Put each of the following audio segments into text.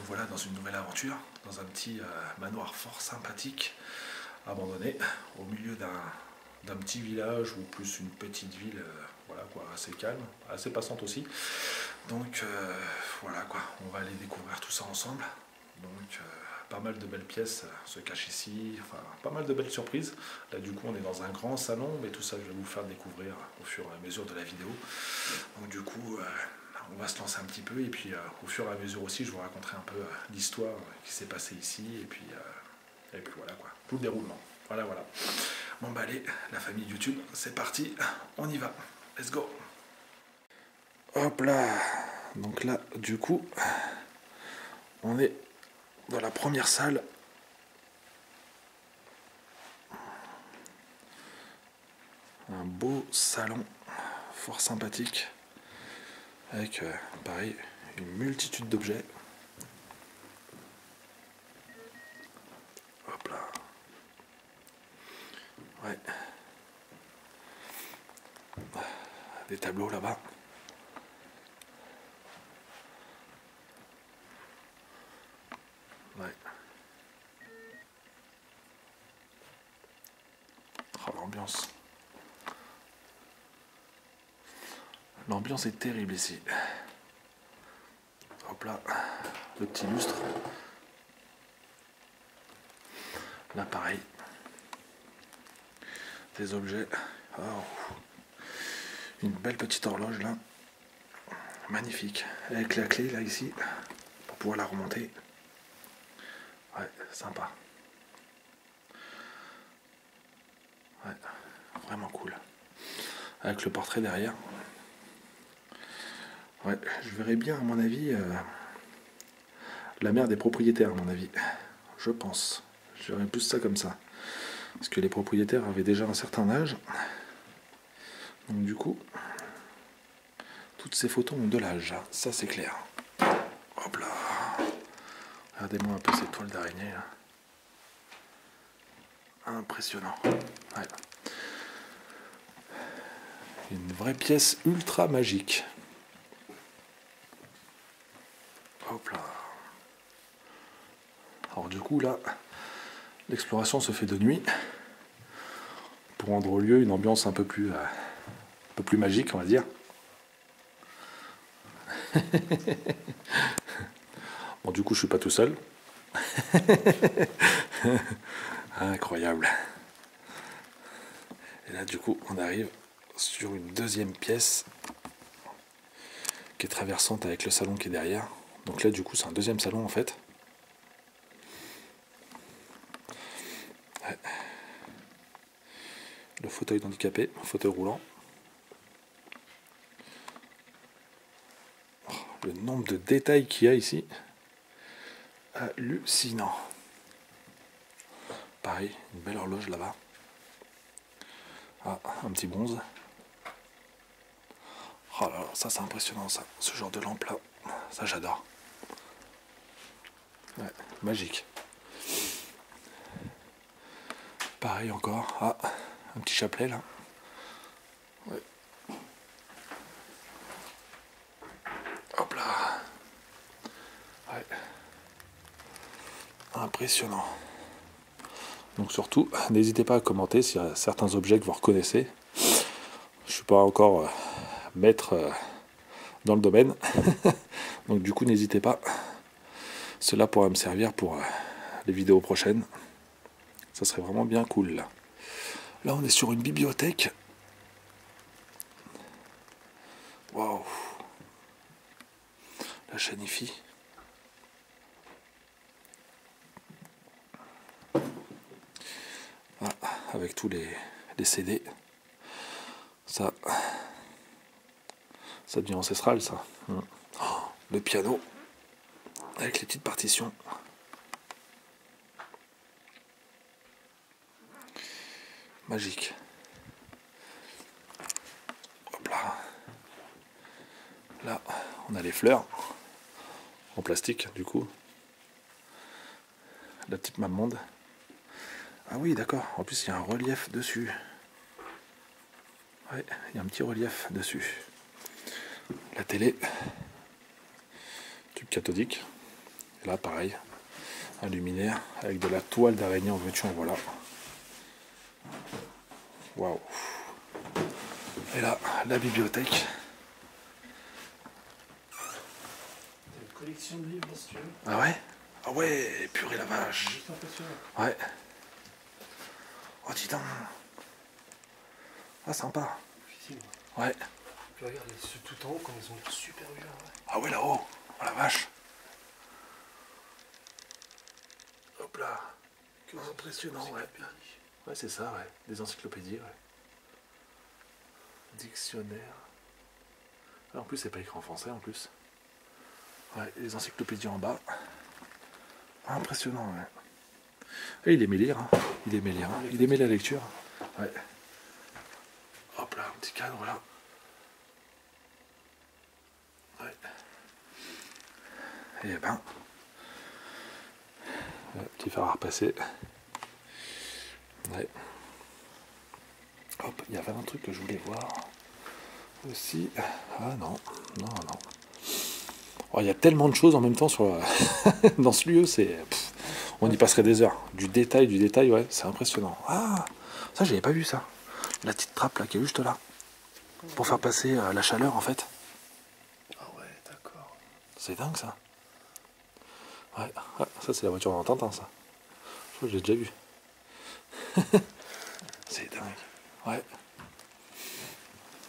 nous voilà dans une nouvelle aventure, dans un petit manoir fort sympathique, abandonné, au milieu d'un petit village ou plus une petite ville, voilà quoi, assez calme, assez passante aussi. Donc voilà quoi, on va aller découvrir tout ça ensemble. Donc pas mal de belles pièces se cachent ici, enfin pas mal de belles surprises. Là du coup on est dans un grand salon, mais tout ça je vais vous faire découvrir au fur et à mesure de la vidéo. Donc du coup on va se lancer un petit peu et puis au fur et à mesure aussi je vous raconterai un peu l'histoire qui s'est passée ici et puis voilà quoi, tout le déroulement. Voilà. Bon bah allez, la famille YouTube, c'est parti, on y va, let's go. Hop là, donc là du coup on est dans la première salle. Un beau salon fort sympathique avec pareil une multitude d'objets. Hop là. Ouais. Des tableaux là-bas. Ouais. Oh, l'ambiance. L'ambiance est terrible ici. Hop là, le petit lustre. Là pareil. Des objets. Oh. Une belle petite horloge là. Magnifique. Avec la clé là ici. Pour pouvoir la remonter. Ouais, sympa. Ouais, vraiment cool. Avec le portrait derrière. Ouais, je verrais bien à mon avis la mère des propriétaires à mon avis. Je pense. Je verrais plus ça comme ça. Parce que les propriétaires avaient déjà un certain âge. Donc du coup, toutes ces photos ont de l'âge. Ça c'est clair. Hop là. Regardez-moi un peu ces toiles d'araignée là. Impressionnant. Ouais. Une vraie pièce ultra magique. Hop là. Alors du coup là, l'exploration se fait de nuit pour rendre au lieu une ambiance un peu plus magique, on va dire. Bon, du coup, je suis pas tout seul. Incroyable. Et là, du coup, on arrive sur une deuxième pièce qui est traversante avec le salon qui est derrière. Donc là, du coup, c'est un deuxième salon en fait. Ouais. Le fauteuil d'handicapé, fauteuil roulant. Oh, le nombre de détails qu'il y a ici, hallucinant. Pareil, une belle horloge là-bas. Ah, un petit bronze. Oh là là, ça c'est impressionnant ça, ce genre de lampe là, ça j'adore. Ouais, magique. Pareil encore, ah, un petit chapelet là. Ouais. Hop là. Ouais. Impressionnant. Donc surtout, n'hésitez pas à commenter s'il y a certains objets que vous reconnaissez. Je suis pas encore maître dans le domaine. Donc du coup, n'hésitez pas. Cela pourra me servir pour les vidéos prochaines. Ça serait vraiment bien cool là. Là, on est sur une bibliothèque. Waouh. La chanifie. Ah, avec tous les CD. Ça devient ancestral ça. Oh, le piano. Avec les petites partitions. Magique. Hop là. Là, on a les fleurs. En plastique, du coup. La petite mamonde. Ah oui, d'accord. En plus, il y a un relief dessus. Ouais, il y a un petit relief dessus. La télé. Tube cathodique. Et là, pareil, un luminaire avec de la toile d'araignée en veux-tu en voilà. Waouh. Et là, la bibliothèque. Une collection de livres, si tu veux. Ah ouais? Ah ouais, purée la vache. Juste impressionnant. Ouais. Oh, dis donc. Ah, sympa. Difficile. Ouais. Puis regarde, ceux tout en haut, comme ils ont l'air super bien. Ouais. Ah ouais, là-haut. Oh la vache. Hop là. Que impressionnant, ouais. Ouais, c'est ça, ouais. Des encyclopédies, ouais. Dictionnaire. Ah, en plus, c'est pas écrit en français, en plus. Ouais, les encyclopédies en bas. Ah, impressionnant, ouais. Et il aimait lire, hein. Il aimait lire, hein. Il aimait la lecture. Ouais. Hop là, un petit cadre, là. Ouais. Et ben... petit phare à repasser. Ouais. Hop, il y avait un truc que je voulais voir aussi. Ah non, non, non. Oh, il y a tellement de choses en même temps sur dans ce lieu, c'est. On y passerait des heures. Du détail, ouais, c'est impressionnant. Ah, ça j'avais pas vu ça. La petite trappe là qui est juste là. Pour faire passer la chaleur en fait. Ah ouais, d'accord. C'est dingue ça. Ouais, ah, ça c'est la voiture en Tintin ça. Je crois que j'ai déjà vu. C'est dingue. Ouais.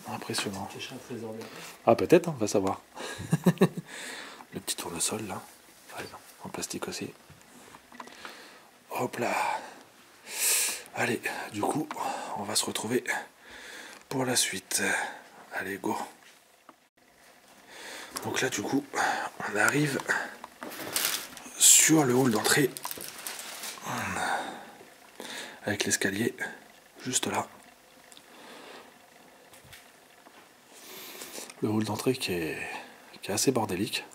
Impressionnant. Cacher un trésor bien. Ah peut-être, on va savoir. Le petit tournesol là. Ouais, en plastique aussi. Hop là. Allez, du coup, on va se retrouver pour la suite. Allez, go. Donc là, du coup, on arrive sur le hall d'entrée. Avec l'escalier juste là. Le hall d'entrée qui est assez bordélique.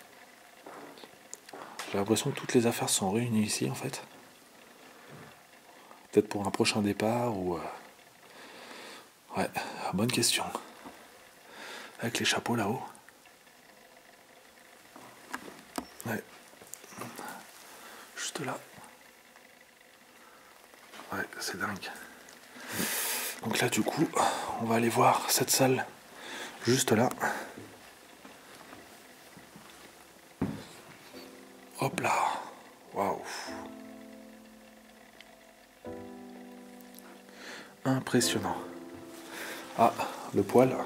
J'ai l'impression que toutes les affaires sont réunies ici en fait. Peut-être pour un prochain départ ou... Ouais, bonne question. Avec les chapeaux là-haut. Ouais. Juste là. Ouais, c'est dingue. Donc là, du coup, on va aller voir cette salle juste là. Hop là. Waouh. Impressionnant. Ah, le poêle.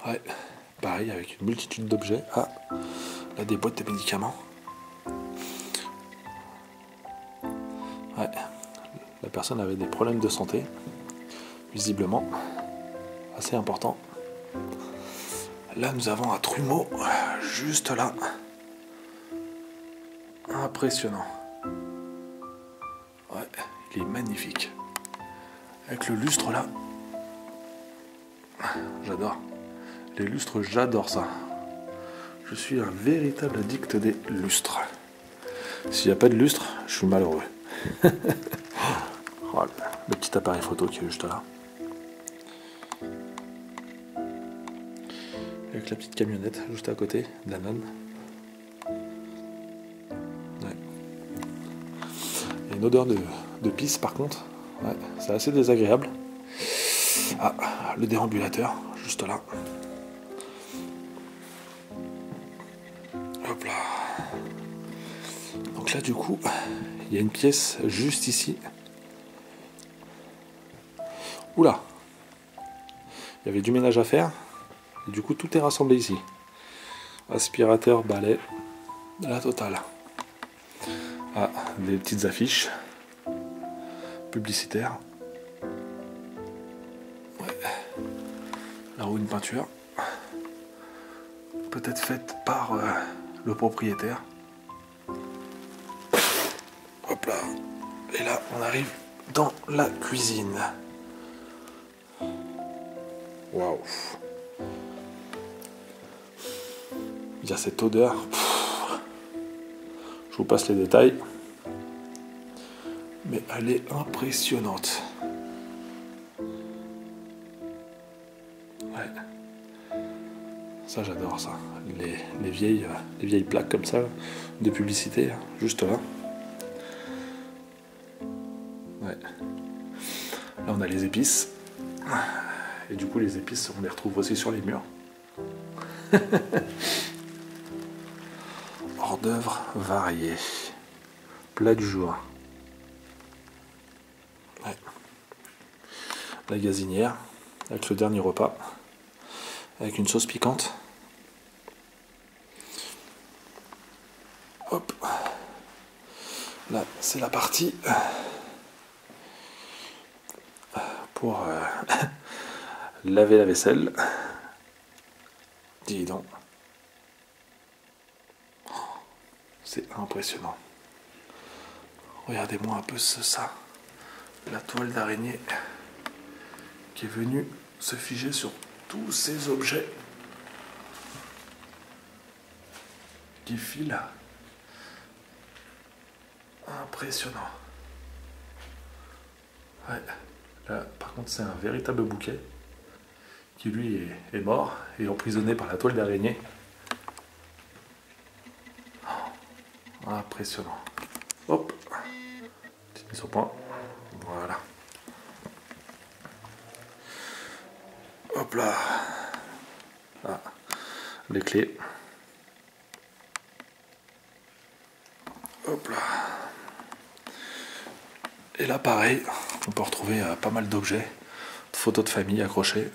Ouais, pareil, avec une multitude d'objets. Ah, là, des boîtes de médicaments. Ouais, la personne avait des problèmes de santé, visiblement, assez important. Là, nous avons un trumeau, juste là. Impressionnant. Ouais, il est magnifique. Avec le lustre là. J'adore. Les lustres, j'adore ça. Je suis un véritable addict des lustres. S'il n'y a pas de lustre, je suis malheureux. Oh, le petit appareil photo qui est juste là. Avec la petite camionnette juste à côté, Danone. Ouais. Il y a une odeur de pisse par contre. Ouais, c'est assez désagréable. Ah, le déambulateur, juste là. Hop là. Donc là, du coup, il y a une pièce juste ici. Oula. Il y avait du ménage à faire. Et du coup, tout est rassemblé ici. Aspirateur, balai, la totale. Ah, des petites affiches publicitaires. Ouais. Là-haut, une peinture. Peut-être faite par le propriétaire. Hop là. Et là, on arrive dans la cuisine. Waouh. Il y a cette odeur. Je vous passe les détails. Mais elle est impressionnante. Ouais. Ça j'adore ça. Les vieilles plaques comme ça, de publicité, juste là. Ouais. Là on a les épices. Et du coup les épices on les retrouve aussi sur les murs. Hors d'œuvre varié. Plat du jour. Ouais. La gazinière avec le dernier repas. Avec une sauce piquante. Hop. Là c'est la partie pour laver la vaisselle. Dis donc. C'est impressionnant. Regardez-moi un peu ça. La toile d'araignée qui est venue se figer sur tous ces objets qui filent. Impressionnant. Ouais. Là, par contre, c'est un véritable bouquet qui lui est mort et emprisonné par la toile d'araignée. Oh, impressionnant. Hop. Petite mise au point. Voilà. Hop là. Ah, les clés. Hop là. Et là pareil, on peut retrouver pas mal d'objets, de photos de famille accrochées.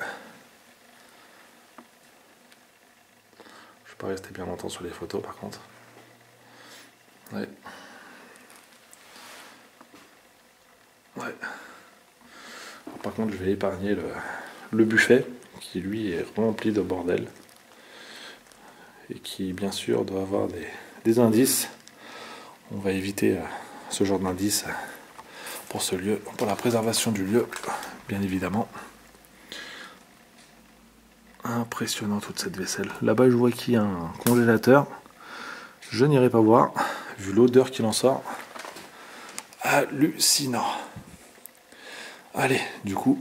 Je ne vais pas rester bien longtemps sur les photos par contre. Ouais. Ouais. Alors, par contre je vais épargner le buffet qui lui est rempli de bordel. Et qui bien sûr doit avoir des indices. On va éviter ce genre d'indices pour ce lieu, pour la préservation du lieu, bien évidemment. Impressionnant toute cette vaisselle. Là-bas, je vois qu'il y a un congélateur. Je n'irai pas voir, vu l'odeur qu'il en sort. Hallucinant. Allez, du coup,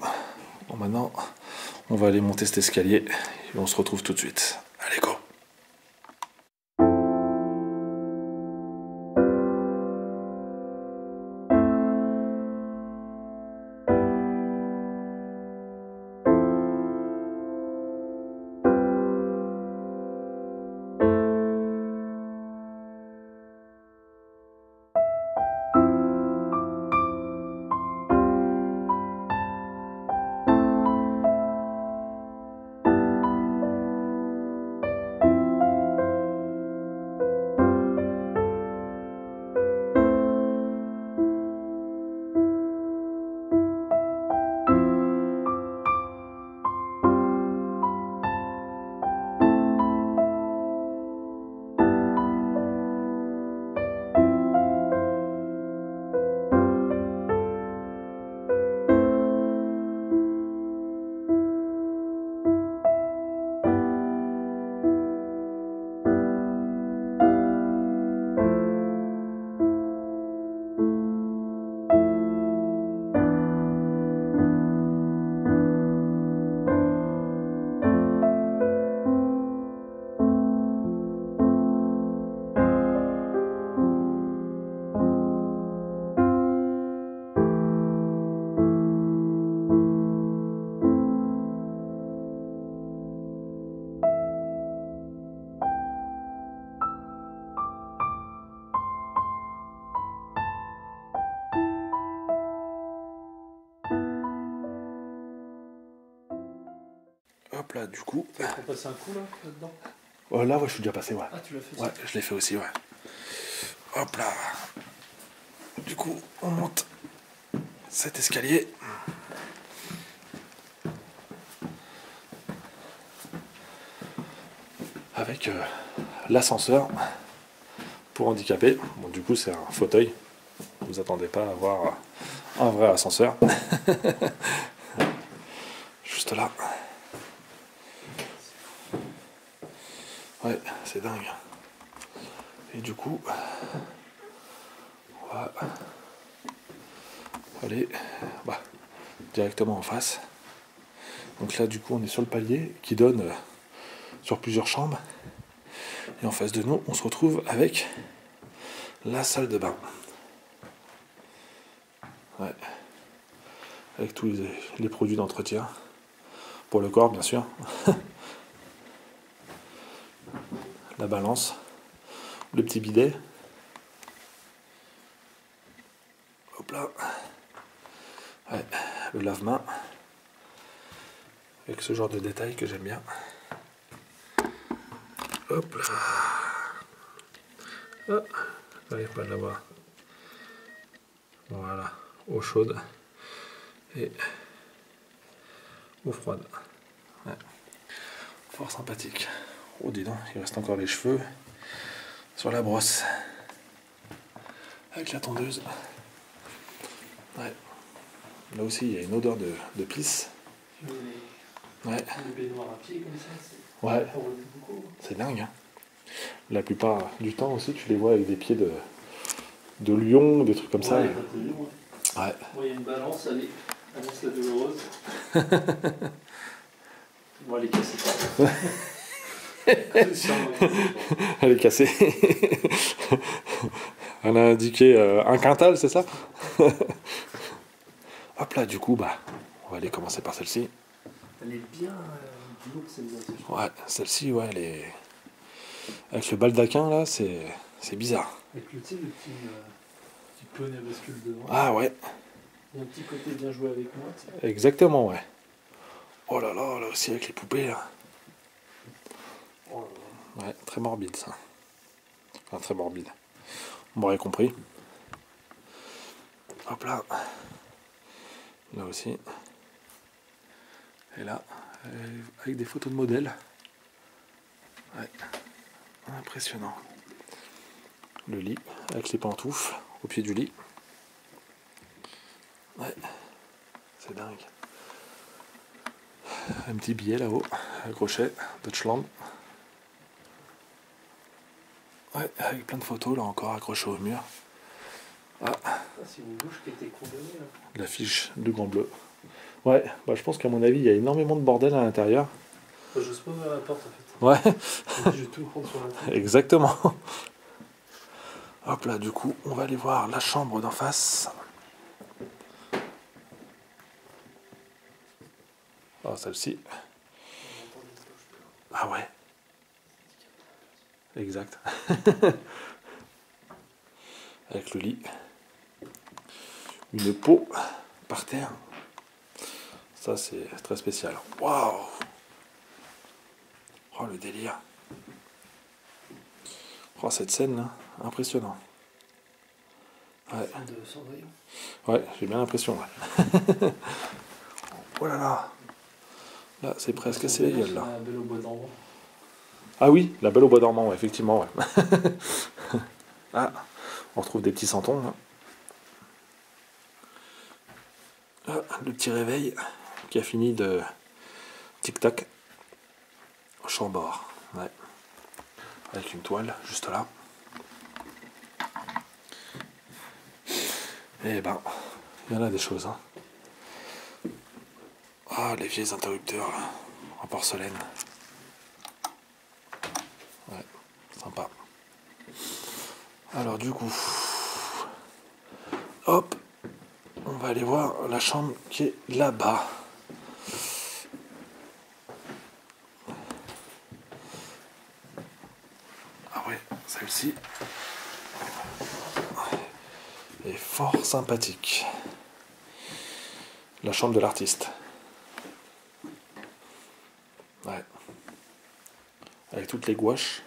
bon, maintenant, on va aller monter cet escalier et on se retrouve tout de suite. Allez, go! Hop là, du coup. Tu vas passer un coup là-dedans? Là, ouais, je suis déjà passé, ouais. Ah, tu l'as fait aussi? Ouais, je l'ai fait aussi, ouais. Hop là. Du coup, on monte cet escalier. Avec l'ascenseur pour handicapés. Bon, du coup, c'est un fauteuil. Vous attendez pas à avoir un vrai ascenseur. Juste là. Ouais, c'est dingue. Et du coup, on va aller directement en face. Donc là, du coup, on est sur le palier qui donne sur plusieurs chambres. Et en face de nous, on se retrouve avec la salle de bain. Ouais. Avec tous les produits d'entretien. Pour le corps, bien sûr. La balance. Le petit bidet. Hop là. Ouais. Le lave-main. Avec ce genre de détails que j'aime bien. Hop là. Ah, j'arrive pas à l'avoir. Voilà. Eau chaude. Et eau froide. Ouais. Fort sympathique. Oh, dis donc, il reste encore les cheveux sur la brosse. Avec la tondeuse. Ouais. Là aussi, il y a une odeur de pisse. Ouais. Les baignoires à pied comme ça, c'est Ouais. beaucoup. C'est dingue, hein. La plupart du temps aussi, tu les vois avec des pieds de lion, des trucs comme ça. Ouais, il y a lion, ouais. Ouais. Moi, il y a une balance, allez, annonce la douloureuse. Moi, elle est cassée. Elle est cassée. Elle a indiqué un quintal, c'est ça? Hop là, du coup, bah, on va aller commencer par celle-ci. Elle est bien lourde, celle-là. Ouais, celle-ci, ouais, elle est... Avec le baldaquin, là, c'est bizarre. Avec le petit poney à bascule devant. Ah ouais, Il y a un petit côté bien joué avec moi. T'sais. exactement, ouais. Oh là là, là aussi avec les poupées, là. Oh là là. Ouais, très morbide, ça. Enfin, très morbide. On m'aurait compris. Hop là. Là aussi. Et là, avec des photos de modèles. Ouais. Impressionnant. Le lit, avec les pantoufles au pied du lit. Ouais. C'est dingue. Un petit billet là-haut, un crochet, Deutschland. Ouais, avec plein de photos là encore accrochées au mur. Ah, C'est une bouche qui était condamnée. Là. l'affiche du Grand Bleu. Ouais, bah je pense qu'à mon avis, il y a énormément de bordel à l'intérieur. J'ose pas ouvrir la porte en fait. Ouais, Je vais tout prendre sur la tête. exactement. Hop là, du coup, on va aller voir la chambre d'en face. Oh, celle-ci. Ah ouais. Exact. Avec le lit. Une peau par terre. Ça, c'est très spécial. Waouh! Oh, le délire. Oh, cette scène là, impressionnant. Ouais, De Cendrillon. ouais, j'ai bien l'impression. Ouais. Oh là là. Là, c'est presque assez la gueule là. La Belle au bois dormant. Ah oui, la Belle au bois dormant, ouais, effectivement. Ouais. Ah, on retrouve des petits santons. Là. Ah, le petit réveil qui a fini de tic-tac au chambord. Ouais. Avec une toile juste là. Et ben, il y en a des choses. Hein. Ah, les vieilles interrupteurs là, en porcelaine. Ouais, sympa. Alors du coup, hop, on va aller voir la chambre qui est là-bas. Ah ouais, celle-ci est fort sympathique. La chambre de l'artiste. Ouais. Avec toutes les gouaches.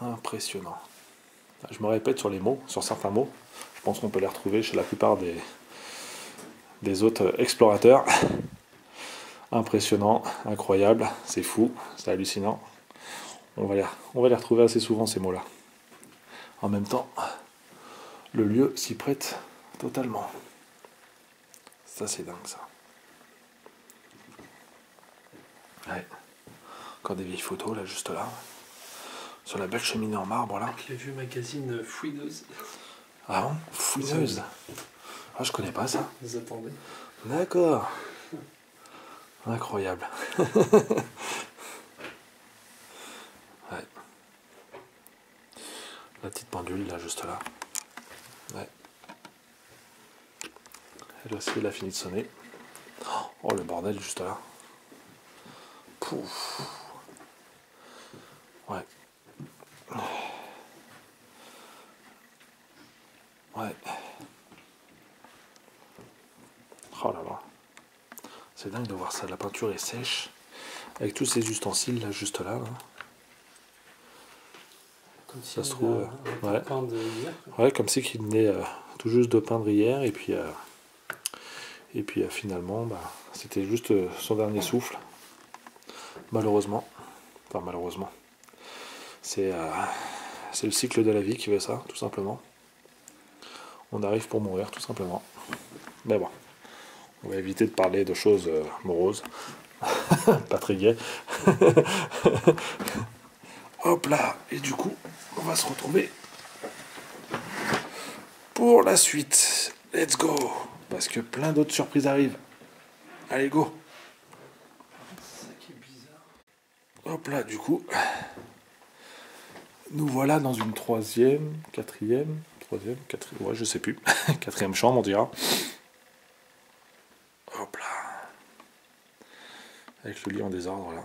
Impressionnant. Je me répète sur les mots, sur certains mots. Je pense qu'on peut les retrouver chez la plupart des autres explorateurs. Impressionnant, incroyable, c'est fou, c'est hallucinant. On va les retrouver assez souvent ces mots-là. En même temps, le lieu s'y prête totalement. Ça c'est dingue ça. Ouais. Encore des vieilles photos là, juste là. Sur la belle cheminée en marbre là. Avec les vieux magazines fouineuses. Ah bon? Fouineuse. Ah, je connais pas ça. Vous attendez. D'accord. Incroyable. Ouais. La petite pendule là, juste là. Ouais. Elle aussi, elle a fini de sonner. Oh le bordel juste là. Pouf. Ouais. Ouais. Oh là là. C'est dingue de voir ça. La peinture est sèche. Avec tous ces ustensiles là, juste là. Comme si Ça se on trouve. avait Ouais. peint de hier. Ouais, comme si qu'il venait tout juste de peindre hier. Et puis finalement, bah, c'était juste son dernier souffle. Malheureusement. Enfin, malheureusement. C'est le cycle de la vie qui veut ça, tout simplement. On arrive pour mourir, tout simplement. Mais bon, on va éviter de parler de choses moroses. Pas très gai. Hop là. Et du coup, on va se retrouver pour la suite. Let's go. Parce que plein d'autres surprises arrivent. Allez, go. C'est ça qui est bizarre. Hop là, du coup, nous voilà dans une troisième, quatrième, ouais, je sais plus, quatrième chambre, on dira. Hop là. Avec le lit en désordre, là.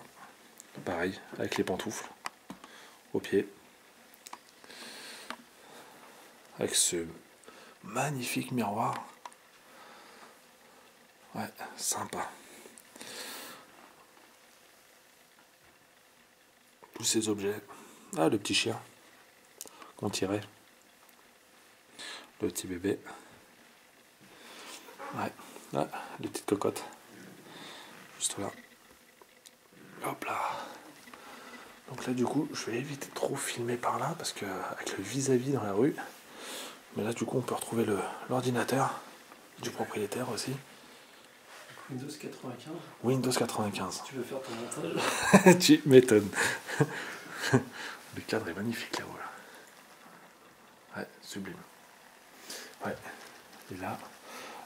Pareil, avec les pantoufles au pied. Avec ce magnifique miroir. Ouais, sympa. Tous ces objets. Ah, le petit chien qu'on tirait. Le petit bébé. Ouais, ah, les petites cocottes. Juste là. Hop là. Donc là, du coup, je vais éviter de trop filmer par là, parce que avec le vis-à-vis dans la rue. Mais là, du coup, on peut retrouver l'ordinateur du propriétaire aussi. Windows 95. Windows 95. Tu veux faire ton montage? Tu m'étonnes. Le cadre est magnifique là-haut. Là. Ouais, sublime. Ouais. Et là,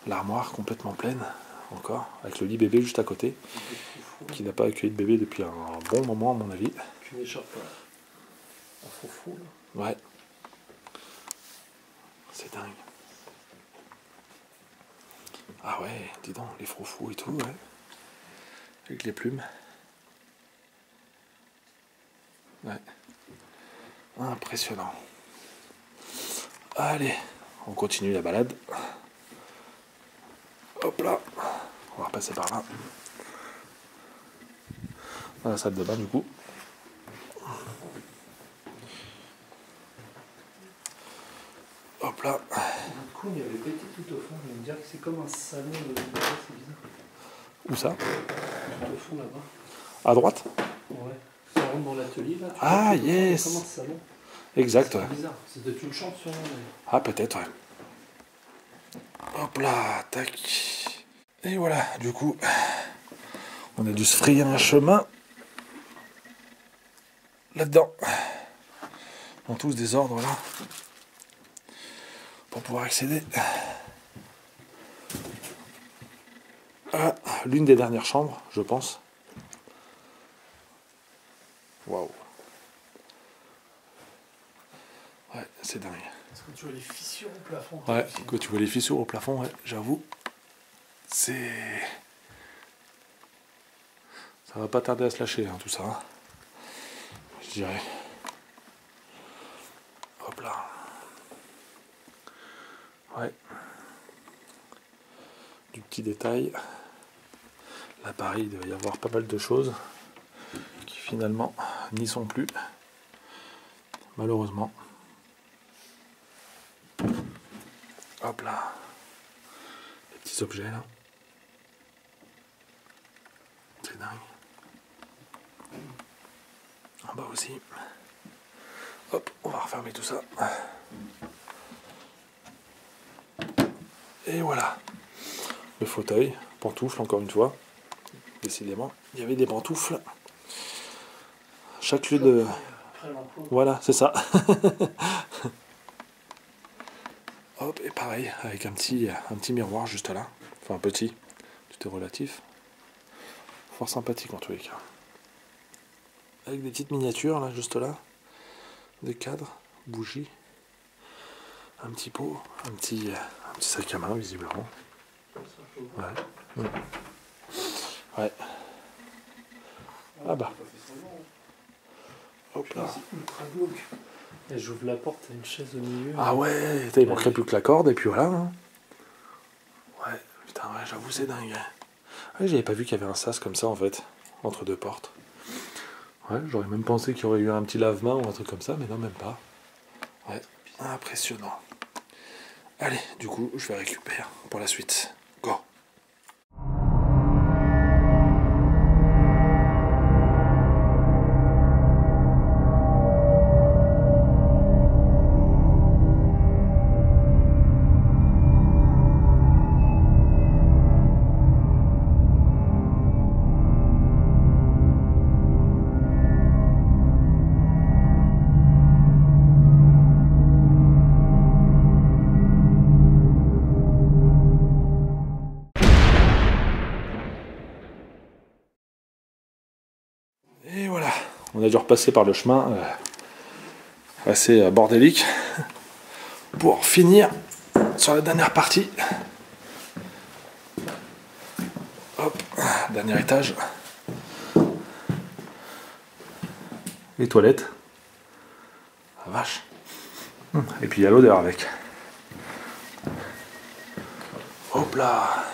l'armoire complètement pleine, encore, avec le lit bébé juste à côté, qui n'a pas accueilli de bébé depuis un bon moment, à mon avis. Tu n'échappes pas. Un froufrou là. Ouais. C'est dingue. Ah ouais, dis donc, les froufrous et tout, ouais. Avec les plumes. Ouais. Impressionnant. Allez, on continue la balade. Hop là. On va repasser par là. Dans la salle de bain du coup. Hop là. Du coup, il y avait pété tout au fond. Je vais me dire que c'est comme un salon de c'est bizarre. Où ça? Tout au fond là-bas. À droite? Ouais. Ça rentre dans l'atelier là. Ah Comme yes. un salon. Exact, ouais. C'est bizarre. C'est peut-être une chambre sûrement. Ah peut-être, ouais. Hop là, tac. Et voilà, du coup, on a dû se frayer un chemin là-dedans. Dans tout ce désordre là. Pour pouvoir accéder à l'une des dernières chambres, je pense. Waouh. Ouais, c'est dingue. Est-ce que tu vois les fissures au plafond? Ouais, quand tu vois les fissures au plafond, ouais, j'avoue, c'est... Ça va pas tarder à se lâcher, hein, tout ça. Hein. Je dirais. Hop là. Ouais. Du petit détail. Là, pareil, il doit y avoir pas mal de choses qui finalement n'y sont plus. Malheureusement. Hop là. Les petits objets là. C'est dingue. En bas aussi. Hop, on va refermer tout ça. Et voilà. Le fauteuil, pantoufles encore une fois. Décidément, il y avait des pantoufles. Chaque lieu de... Voilà, c'est ça. Hop, et pareil, avec un petit miroir juste là. Enfin, petit, tout est relatif. Fort sympathique en tous les cas. Avec des petites miniatures là, juste là. Des cadres, bougies. Un petit pot, un petit sac à main visiblement. Ouais. Ouais. Ah bah. Hop là. C'est ultra glauque. Et j'ouvre la porte, t'as une chaise au milieu. Ah ouais, il manquerait plus que la corde et puis voilà. Hein. Ouais, putain, ouais, j'avoue, c'est dingue. Ouais, j'avais pas vu qu'il y avait un sas comme ça en fait, entre deux portes. Ouais, j'aurais même pensé qu'il y aurait eu un petit lave-main ou un truc comme ça, mais non, même pas. Ouais, impressionnant. Allez, du coup, je vais récupérer pour la suite. Go! Et voilà, on a dû repasser par le chemin assez bordélique pour finir sur la dernière partie. Hop, dernier étage. Les toilettes. La vache. Et puis il y a l'odeur avec. Hop là.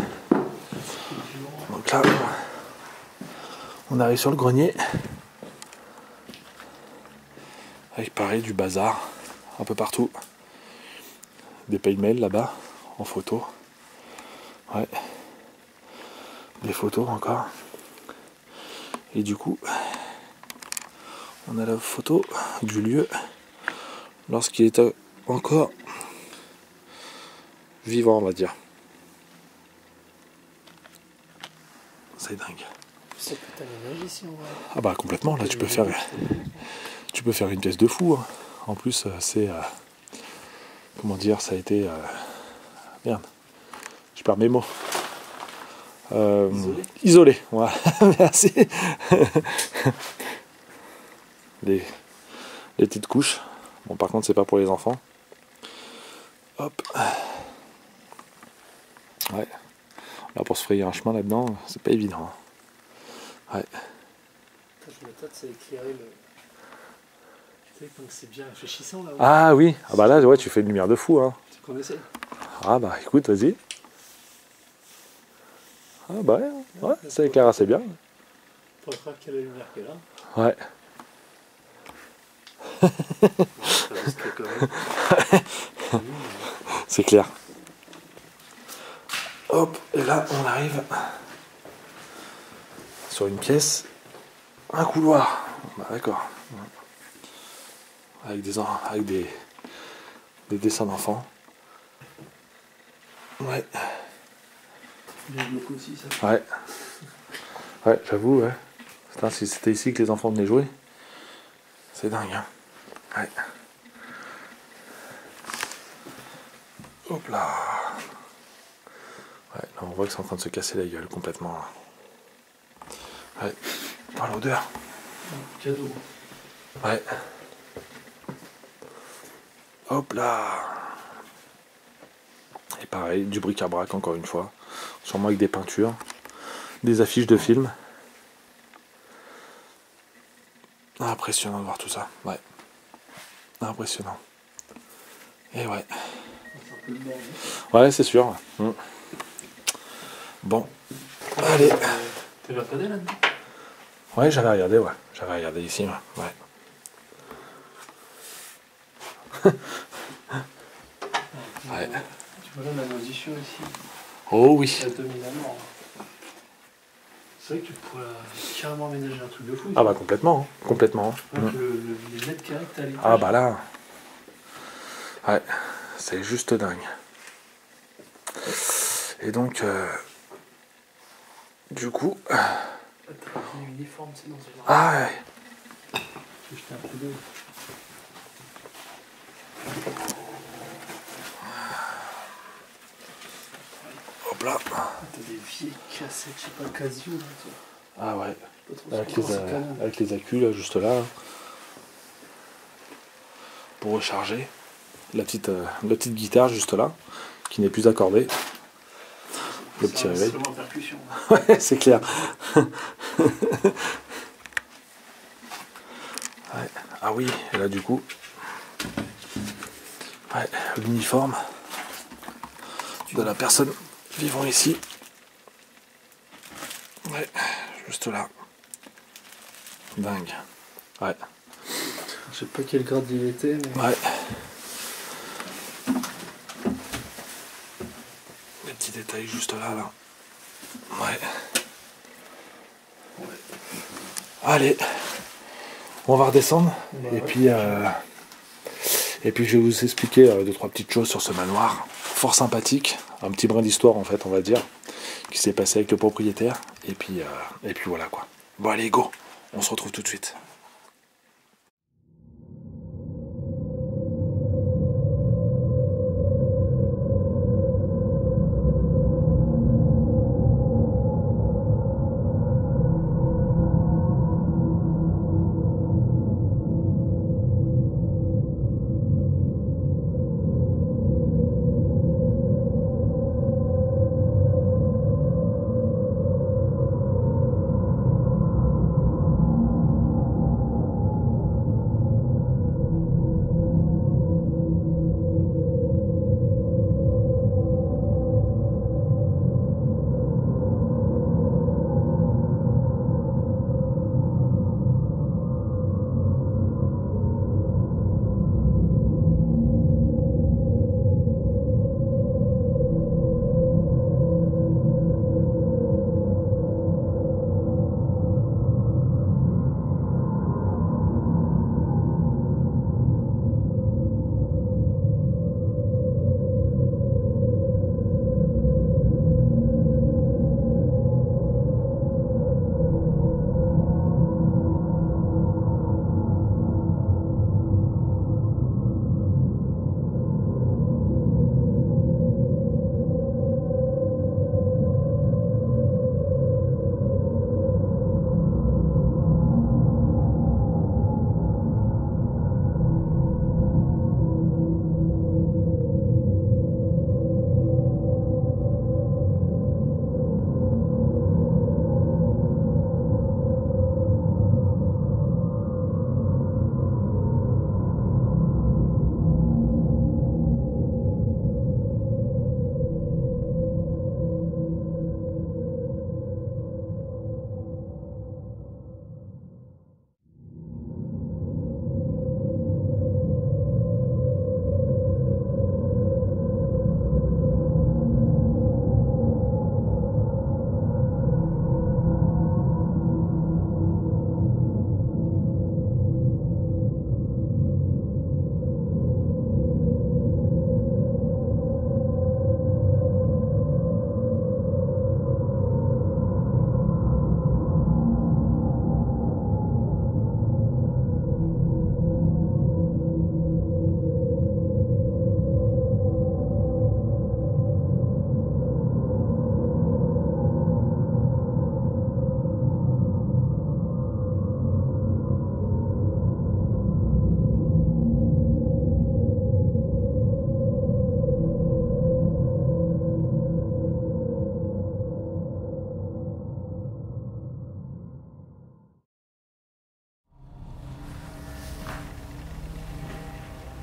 Donc là, on arrive sur le grenier. Avec pareil du bazar un peu partout. Des pay-mail là-bas en photo. Ouais. Des photos encore. Et du coup, on a la photo du lieu lorsqu'il était encore vivant, on va dire. C'est dingue. C'est que t'aménages ici en vrai. Ah bah complètement, là tu peux faire une pièce de fou. Hein. En plus, c'est... comment dire, ça a été... merde, je perds mes mots. Isolé, voilà. Merci. les petites couches. Bon, par contre, c'est pas pour les enfants. Hop. Ouais. Là, pour se frayer un chemin là-dedans, c'est pas évident. Ouais. Je me tâte, c'est éclairer le... Tu sais, comme c'est bien réfléchissant là. Ah oui, ah bah là, ouais, tu fais une lumière de fou. Hein. Tu connaissais? Ah bah écoute, vas-y. Ah bah ouais, ça éclaire assez bien. Pour croire qu'il y a la lumière qui est là. Ouais. C'est clair. Hop, et là on arrive sur une pièce, un couloir. Bah, d'accord. Avec des dessins d'enfants. Ouais. Bien bloqué aussi ça. Ouais. Ouais, j'avoue, ouais. Putain, si c'était ici que les enfants venaient jouer, c'est dingue, hein. Ouais. Hop là. Ouais, là on voit que c'est en train de se casser la gueule complètement. Là. Ouais. Oh l'odeur. Cadeau. Ouais. Hop là. Et pareil, du bric-à-brac encore une fois. Sûrement avec des peintures. Des affiches de films. Impressionnant de voir tout ça. Ouais. Impressionnant. Et ouais. Ouais, c'est sûr. Mm. Bon. Allez. T'as vu regarder là-dedans? Ouais, j'avais regardé, ouais. J'avais regardé ici, ouais. Ouais. Tu vois là la position ici. Oh oui. Abdominalement. C'est vrai que tu pourrais carrément aménager un truc de fou. Ah bah complètement, hein. Complètement. Donc, les mètres carrés que t'as à l'étage. Ah bah là. Ouais, c'est juste dingue. Et donc, du coup... T'as un uniforme, c'est dans ce genre. Ah ouais. Je vais jeter un coup d'œil. Hop là. T'as des vieilles cassettes, je sais pas, Casio là, toi. Ah ouais, Pas trop avec sûr. C'est canon. les accus là, juste là, pour recharger. La petite guitare juste là, qui n'est plus accordée. Le petit réveil. C'est vraiment percussion. Ouais, c'est clair. Ouais. Ah oui, et là du coup, ouais, l'uniforme de la personne vivant ici. Ouais, juste là. Dingue. Ouais. Je sais pas quel grade il était, mais. Ouais. Les petits détails juste là, là. Ouais. Allez. On va redescendre. Bah, Et ouais. puis je vais vous expliquer 2-3 petites choses sur ce manoir. Fort sympathique. Un petit brin d'histoire en fait, on va dire. Qui s'est passé avec le propriétaire. Et puis voilà quoi. Bon allez, go. On se retrouve tout de suite.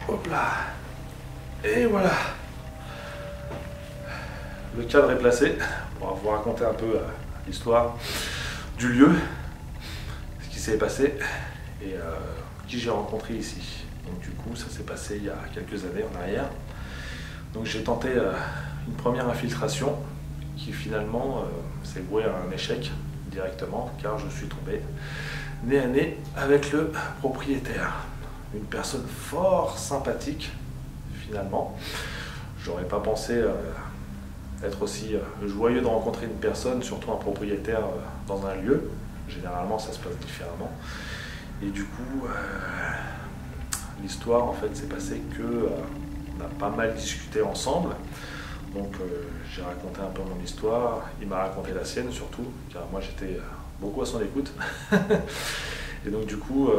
Hop là. Et voilà. Le cadre est placé pour vous raconter un peu l'histoire du lieu, ce qui s'est passé et qui j'ai rencontré ici. Donc du coup, ça s'est passé il y a quelques années en arrière. Donc j'ai tenté une première infiltration qui finalement s'est vouée à un échec directement car je suis tombé nez à nez avec le propriétaire. Une personne fort sympathique finalement. J'aurais pas pensé être aussi joyeux de rencontrer une personne, surtout un propriétaire dans un lieu. Généralement ça se passe différemment. Et du coup, l'histoire en fait s'est passée que on a pas mal discuté ensemble. Donc j'ai raconté un peu mon histoire, il m'a raconté la sienne surtout, car moi j'étais beaucoup à son écoute. Et donc du coup,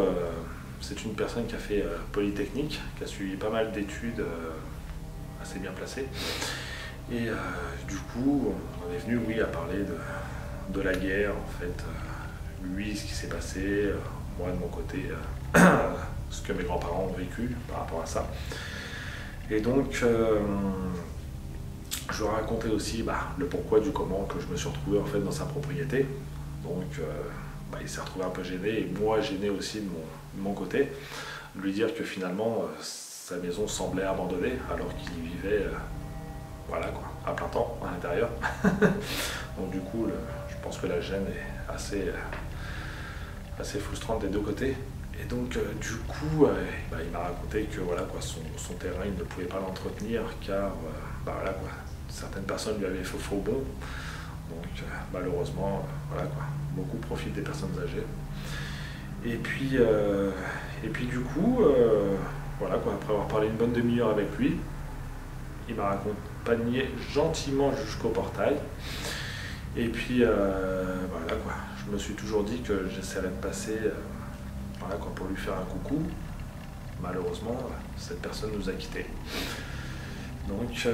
c'est une personne qui a fait Polytechnique, qui a suivi pas mal d'études assez bien placées. Et du coup, on est venu, oui, à parler de la guerre, en fait, lui, ce qui s'est passé, moi de mon côté, ce que mes grands-parents ont vécu par rapport à ça. Et donc, je lui ai raconté aussi le pourquoi du comment que je me suis retrouvé en fait dans sa propriété. Donc, il s'est retrouvé un peu gêné et moi gêné aussi de mon côté. Lui dire que finalement, sa maison semblait abandonnée alors qu'il vivait à plein temps à l'intérieur. Donc du coup, je pense que la gêne est assez frustrante des deux côtés. Et donc du coup, il m'a raconté que son terrain, il ne pouvait pas l'entretenir car certaines personnes lui avaient fait faux bon. Donc malheureusement, beaucoup profitent des personnes âgées. Et puis du coup, après avoir parlé une bonne demi-heure avec lui, il m'a accompagné gentiment jusqu'au portail. Et puis je me suis toujours dit que j'essaierais de passer pour lui faire un coucou. Malheureusement, cette personne nous a quittés. Donc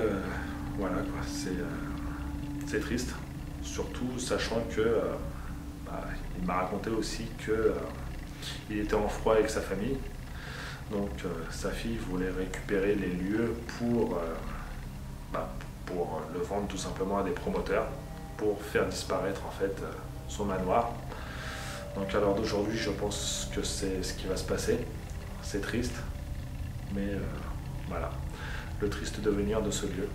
c'est triste, surtout sachant que il m'a raconté aussi qu'il était en froid avec sa famille. Donc sa fille voulait récupérer les lieux pour le vendre tout simplement à des promoteurs pour faire disparaître en fait son manoir. Donc à l'heure d'aujourd'hui, je pense que c'est ce qui va se passer. C'est triste, mais le triste devenir de ce lieu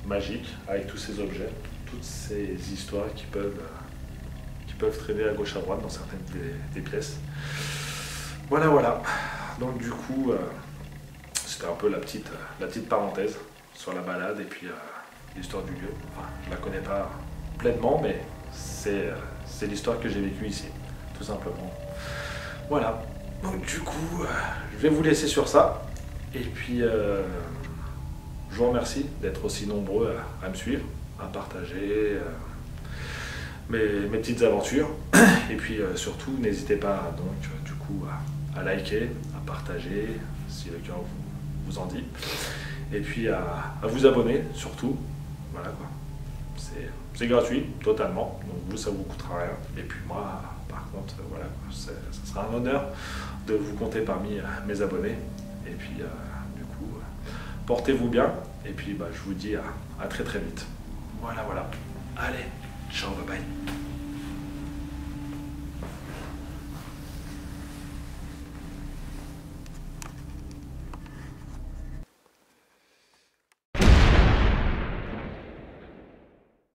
magique avec tous ces objets, toutes ces histoires qui peuvent traîner à gauche à droite dans certaines des pièces. Voilà. Donc du coup, c'était un peu la petite parenthèse sur la balade et puis l'histoire du lieu. Enfin, je la connais pas pleinement, mais c'est l'histoire que j'ai vécue ici, tout simplement. Voilà. Donc du coup, je vais vous laisser sur ça. Et puis, je vous remercie d'être aussi nombreux à me suivre, à partager mes petites aventures. Et puis surtout, n'hésitez pas à liker, à partager, si le cœur vous en dit. Et puis à vous abonner, surtout. Voilà quoi. C'est gratuit, totalement. Donc vous, ça vous coûtera rien. Et puis moi, par contre, ça sera un honneur de vous compter parmi mes abonnés. Et puis portez-vous bien. Et puis je vous dis à très très vite. Voilà. Allez.